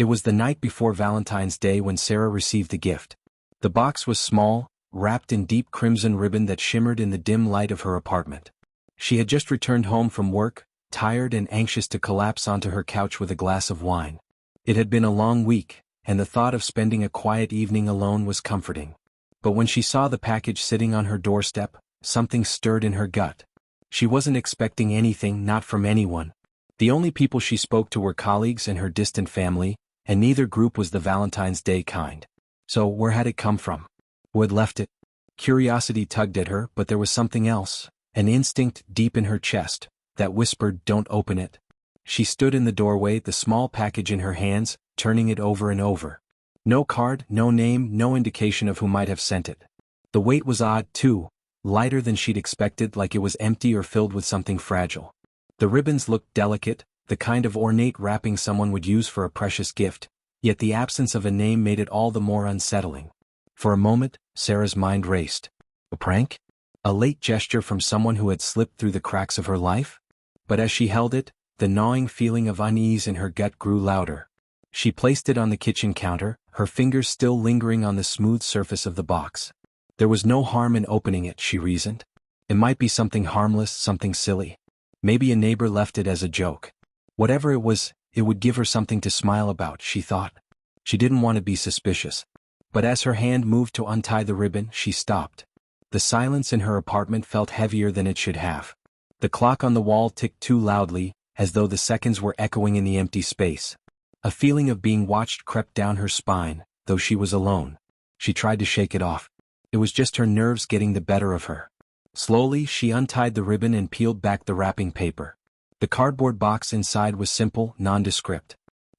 It was the night before Valentine's Day when Sarah received the gift. The box was small, wrapped in deep crimson ribbon that shimmered in the dim light of her apartment. She had just returned home from work, tired and anxious to collapse onto her couch with a glass of wine. It had been a long week, and the thought of spending a quiet evening alone was comforting. But when she saw the package sitting on her doorstep, something stirred in her gut. She wasn't expecting anything, not from anyone. The only people she spoke to were colleagues and her distant family, and neither group was the Valentine's Day kind. So where had it come from? Who had left it? Curiosity tugged at her, but there was something else, an instinct deep in her chest, that whispered, "Don't open it." She stood in the doorway, the small package in her hands, turning it over and over. No card, no name, no indication of who might have sent it. The weight was odd, too, lighter than she'd expected, like it was empty or filled with something fragile. The ribbons looked delicate, the kind of ornate wrapping someone would use for a precious gift, yet the absence of a name made it all the more unsettling. For a moment, Sarah's mind raced. A prank? A late gesture from someone who had slipped through the cracks of her life? But as she held it, the gnawing feeling of unease in her gut grew louder. She placed it on the kitchen counter, her fingers still lingering on the smooth surface of the box. There was no harm in opening it, she reasoned. It might be something harmless, something silly. Maybe a neighbor left it as a joke. Whatever it was, it would give her something to smile about, she thought. She didn't want to be suspicious. But as her hand moved to untie the ribbon, she stopped. The silence in her apartment felt heavier than it should have. The clock on the wall ticked too loudly, as though the seconds were echoing in the empty space. A feeling of being watched crept down her spine, though she was alone. She tried to shake it off. It was just her nerves getting the better of her. Slowly, she untied the ribbon and peeled back the wrapping paper. The cardboard box inside was simple, nondescript.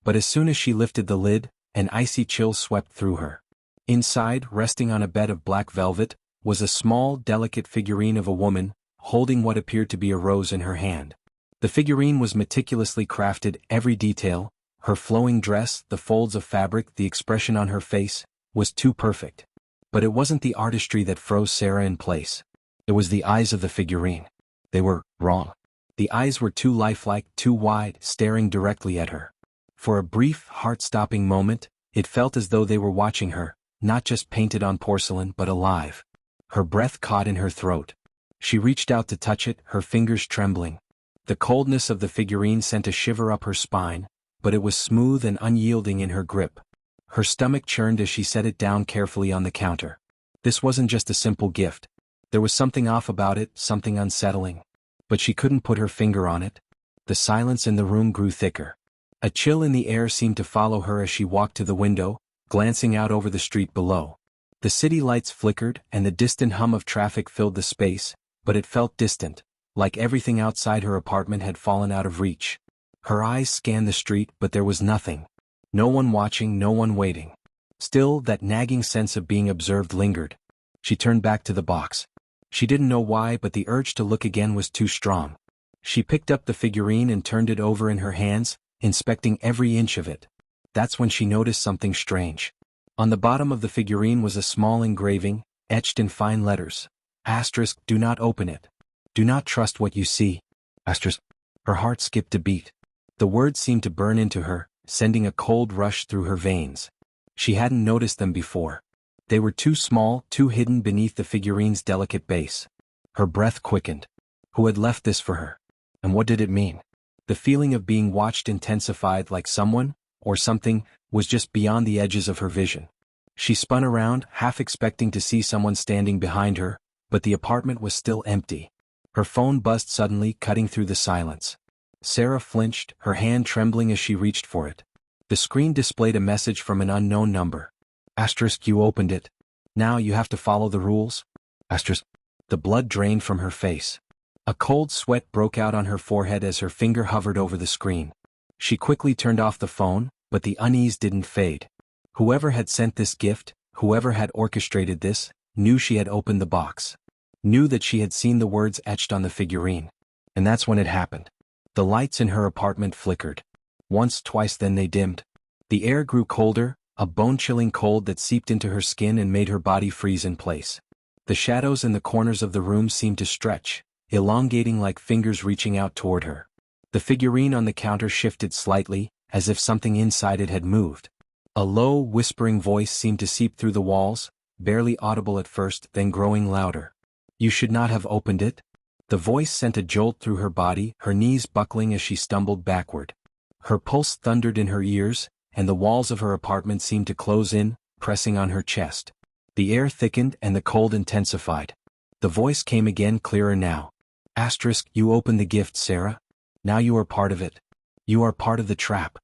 But as soon as she lifted the lid, an icy chill swept through her. Inside, resting on a bed of black velvet, was a small, delicate figurine of a woman, holding what appeared to be a rose in her hand. The figurine was meticulously crafted, every detail, her flowing dress, the folds of fabric, the expression on her face, was too perfect. But it wasn't the artistry that froze Sarah in place. It was the eyes of the figurine. They were wrong. The eyes were too lifelike, too wide, staring directly at her. For a brief, heart-stopping moment, it felt as though they were watching her, not just painted on porcelain but alive. Her breath caught in her throat. She reached out to touch it, her fingers trembling. The coldness of the figurine sent a shiver up her spine, but it was smooth and unyielding in her grip. Her stomach churned as she set it down carefully on the counter. This wasn't just a simple gift. There was something off about it, something unsettling. But she couldn't put her finger on it. The silence in the room grew thicker. A chill in the air seemed to follow her as she walked to the window, glancing out over the street below. The city lights flickered, and the distant hum of traffic filled the space, but it felt distant, like everything outside her apartment had fallen out of reach. Her eyes scanned the street, but there was nothing. No one watching, no one waiting. Still, that nagging sense of being observed lingered. She turned back to the box. She didn't know why, but the urge to look again was too strong. She picked up the figurine and turned it over in her hands, inspecting every inch of it. That's when she noticed something strange. On the bottom of the figurine was a small engraving, etched in fine letters. Asterisk, do not open it. Do not trust what you see. Asterisk. Her heart skipped a beat. The words seemed to burn into her, sending a cold rush through her veins. She hadn't noticed them before. They were too small, too hidden beneath the figurine's delicate base. Her breath quickened. Who had left this for her? And what did it mean? The feeling of being watched intensified, like someone, or something, was just beyond the edges of her vision. She spun around, half expecting to see someone standing behind her, but the apartment was still empty. Her phone buzzed suddenly, cutting through the silence. Sarah flinched, her hand trembling as she reached for it. The screen displayed a message from an unknown number. Asterisk, you opened it. Now you have to follow the rules. Asterisk. The blood drained from her face. A cold sweat broke out on her forehead as her finger hovered over the screen. She quickly turned off the phone, but the unease didn't fade. Whoever had sent this gift, whoever had orchestrated this, knew she had opened the box. Knew that she had seen the words etched on the figurine. And that's when it happened. The lights in her apartment flickered. Once, twice, then they dimmed. The air grew colder, a bone-chilling cold that seeped into her skin and made her body freeze in place. The shadows in the corners of the room seemed to stretch, elongating like fingers reaching out toward her. The figurine on the counter shifted slightly, as if something inside it had moved. A low, whispering voice seemed to seep through the walls, barely audible at first, then growing louder. "You should not have opened it." The voice sent a jolt through her body, her knees buckling as she stumbled backward. Her pulse thundered in her ears, and the walls of her apartment seemed to close in, pressing on her chest. The air thickened and the cold intensified. The voice came again, clearer now. "You opened the gift, Sarah. Now you are part of it. You are part of the trap."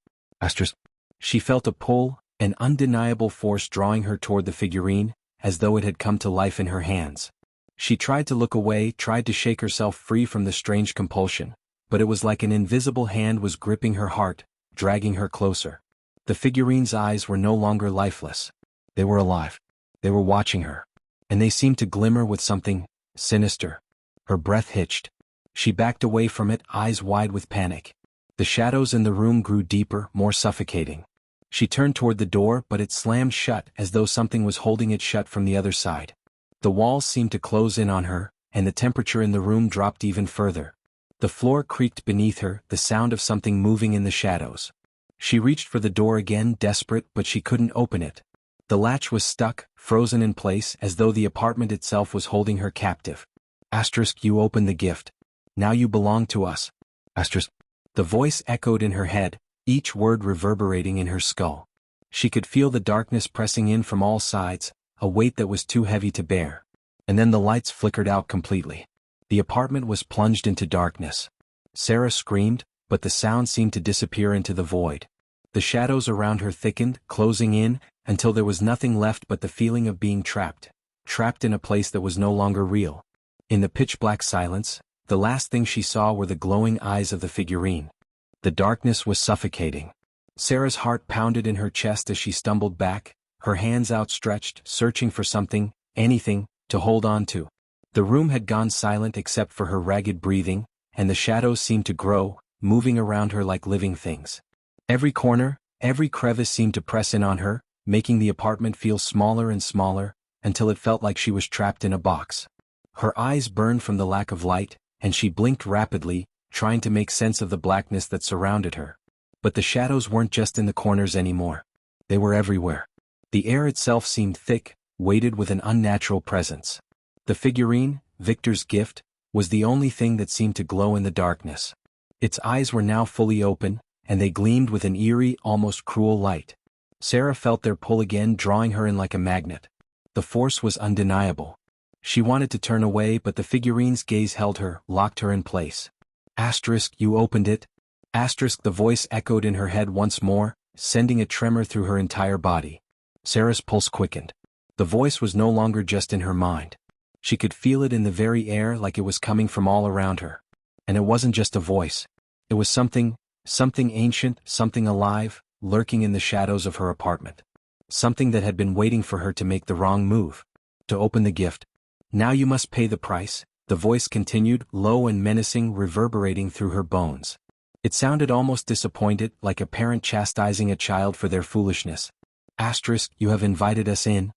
She felt a pull, an undeniable force drawing her toward the figurine, as though it had come to life in her hands. She tried to look away, tried to shake herself free from the strange compulsion, but it was like an invisible hand was gripping her heart, dragging her closer. The figurine's eyes were no longer lifeless. They were alive. They were watching her. And they seemed to glimmer with something sinister. Her breath hitched. She backed away from it, eyes wide with panic. The shadows in the room grew deeper, more suffocating. She turned toward the door, but it slammed shut as though something was holding it shut from the other side. The walls seemed to close in on her, and the temperature in the room dropped even further. The floor creaked beneath her, the sound of something moving in the shadows. She reached for the door again, desperate, but she couldn't open it. The latch was stuck, frozen in place, as though the apartment itself was holding her captive. "You opened the gift. Now you belong to us." The voice echoed in her head, each word reverberating in her skull. She could feel the darkness pressing in from all sides, a weight that was too heavy to bear. And then the lights flickered out completely. The apartment was plunged into darkness. Sarah screamed, but the sound seemed to disappear into the void. The shadows around her thickened, closing in, until there was nothing left but the feeling of being trapped in a place that was no longer real. In the pitch-black silence, the last thing she saw were the glowing eyes of the figurine. The darkness was suffocating. Sarah's heart pounded in her chest as she stumbled back, her hands outstretched, searching for something, anything, to hold on to. The room had gone silent except for her ragged breathing, and the shadows seemed to grow, moving around her like living things. Every corner, every crevice seemed to press in on her, making the apartment feel smaller and smaller, until it felt like she was trapped in a box. Her eyes burned from the lack of light, and she blinked rapidly, trying to make sense of the blackness that surrounded her. But the shadows weren't just in the corners anymore. They were everywhere. The air itself seemed thick, weighted with an unnatural presence. The figurine, Victor's gift, was the only thing that seemed to glow in the darkness. Its eyes were now fully open, and they gleamed with an eerie, almost cruel light. Sarah felt their pull again, drawing her in like a magnet. The force was undeniable. She wanted to turn away, but the figurine's gaze held her, locked her in place. "You opened it." The voice echoed in her head once more, sending a tremor through her entire body. Sarah's pulse quickened. The voice was no longer just in her mind. She could feel it in the very air, like it was coming from all around her. And it wasn't just a voice. It was something ancient, something alive, lurking in the shadows of her apartment. Something that had been waiting for her to make the wrong move. To open the gift. "Now you must pay the price," the voice continued, low and menacing, reverberating through her bones. It sounded almost disappointed, like a parent chastising a child for their foolishness. "You have invited us in."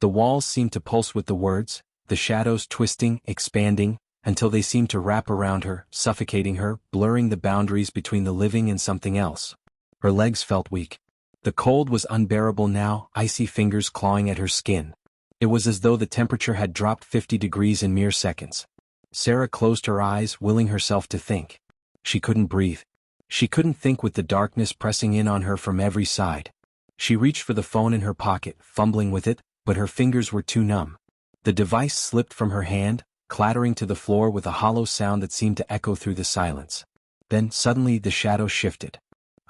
The walls seemed to pulse with the words, the shadows twisting, expanding, until they seemed to wrap around her, suffocating her, blurring the boundaries between the living and something else. Her legs felt weak. The cold was unbearable now, icy fingers clawing at her skin. It was as though the temperature had dropped 50 degrees in mere seconds. Sarah closed her eyes, willing herself to think. She couldn't breathe. She couldn't think with the darkness pressing in on her from every side. She reached for the phone in her pocket, fumbling with it, but her fingers were too numb. The device slipped from her hand, clattering to the floor with a hollow sound that seemed to echo through the silence. Then, suddenly, the shadows shifted.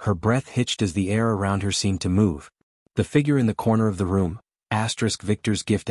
Her breath hitched as the air around her seemed to move. The figure in the corner of the room, Victor's gift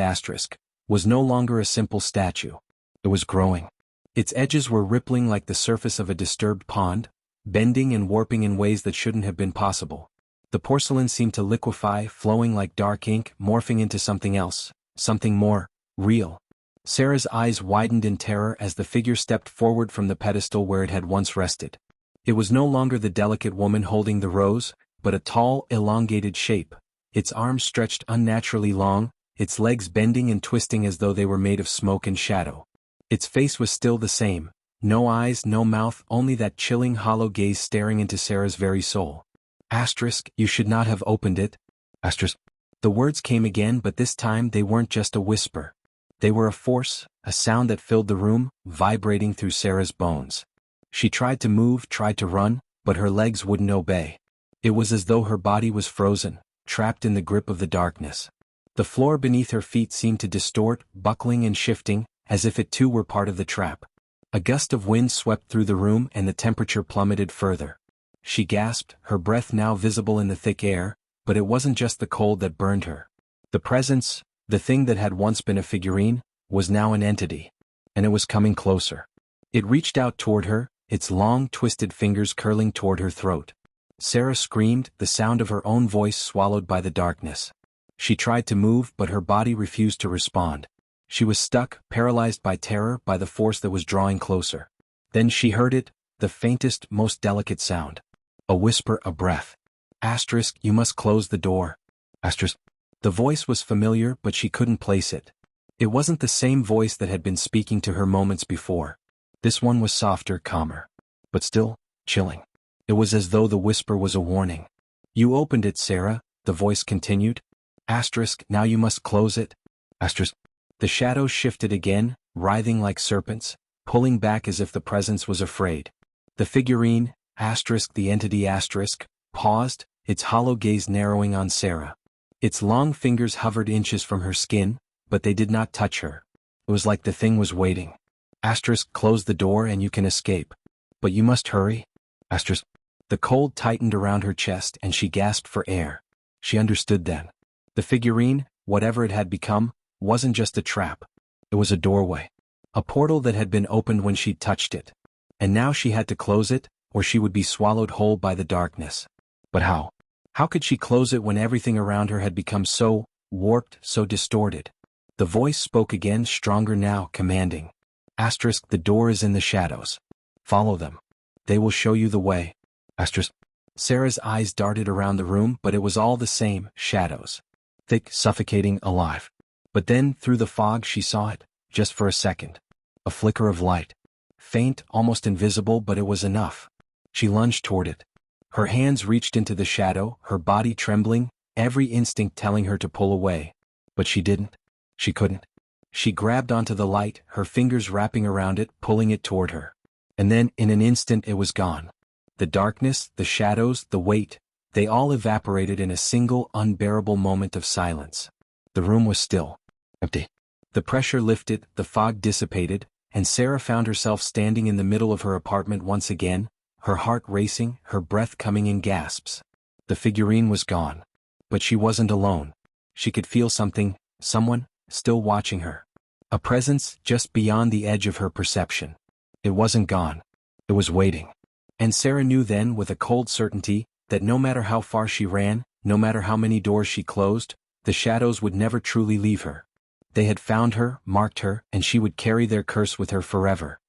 was no longer a simple statue. It was growing. Its edges were rippling like the surface of a disturbed pond, bending and warping in ways that shouldn't have been possible. The porcelain seemed to liquefy, flowing like dark ink, morphing into something else, something more real. Sarah's eyes widened in terror as the figure stepped forward from the pedestal where it had once rested. It was no longer the delicate woman holding the rose, but a tall, elongated shape, its arms stretched unnaturally long, its legs bending and twisting as though they were made of smoke and shadow. Its face was still the same, No eyes, no mouth, only that chilling hollow gaze staring into Sarah's very soul. Asterisk, you should not have opened it. Asterisk. The words came again, but this time they weren't just a whisper. They were a force, a sound that filled the room, vibrating through Sarah's bones. She tried to move, tried to run, but her legs wouldn't obey. It was as though her body was frozen, trapped in the grip of the darkness. The floor beneath her feet seemed to distort, buckling and shifting, as if it too were part of the trap. A gust of wind swept through the room and the temperature plummeted further. She gasped, her breath now visible in the thick air, but it wasn't just the cold that burned her. The presence, the thing that had once been a figurine, was now an entity. And it was coming closer. It reached out toward her, its long, twisted fingers curling toward her throat. Sarah screamed, the sound of her own voice swallowed by the darkness. She tried to move, but her body refused to respond. She was stuck, paralyzed by terror, by the force that was drawing closer. Then she heard it, the faintest, most delicate sound. A whisper, a breath. Asterisk, you must close the door. Asterisk. The voice was familiar, but she couldn't place it. It wasn't the same voice that had been speaking to her moments before. This one was softer, calmer. But still, chilling. It was as though the whisper was a warning. You opened it, Sarah, the voice continued. Asterisk, now you must close it. Asterisk. The shadows shifted again, writhing like serpents, pulling back as if the presence was afraid. The figurine, asterisk, the entity asterisk, paused, its hollow gaze narrowing on Sarah. Its long fingers hovered inches from her skin, but they did not touch her. It was like the thing was waiting. Asterisk, close the door and you can escape. But you must hurry. Asterisk. The cold tightened around her chest and she gasped for air. She understood then. The figurine, whatever it had become, wasn't just a trap. It was a doorway. A portal that had been opened when she touched it. And now she had to close it, or she would be swallowed whole by the darkness. But how? How could she close it when everything around her had become so warped, so distorted? The voice spoke again, stronger now, commanding. Asterisk, the door is in the shadows. Follow them. They will show you the way. Asterisk. Sarah's eyes darted around the room, but it was all the same, shadows. Thick, suffocating, alive. But then, through the fog she saw it, just for a second. A flicker of light. Faint, almost invisible, but it was enough. She lunged toward it. Her hands reached into the shadow, her body trembling, every instinct telling her to pull away. But she didn't. She couldn't. She grabbed onto the light, her fingers wrapping around it, pulling it toward her. And then, in an instant, it was gone. The darkness, the shadows, the weight, they all evaporated in a single, unbearable moment of silence. The room was still. Empty. The pressure lifted, the fog dissipated, and Sarah found herself standing in the middle of her apartment once again, her heart racing, her breath coming in gasps. The figurine was gone. But she wasn't alone. She could feel something, someone, still watching her. A presence just beyond the edge of her perception. It wasn't gone. It was waiting. And Sarah knew then with a cold certainty that no matter how far she ran, no matter how many doors she closed, the shadows would never truly leave her. They had found her, marked her, and she would carry their curse with her forever.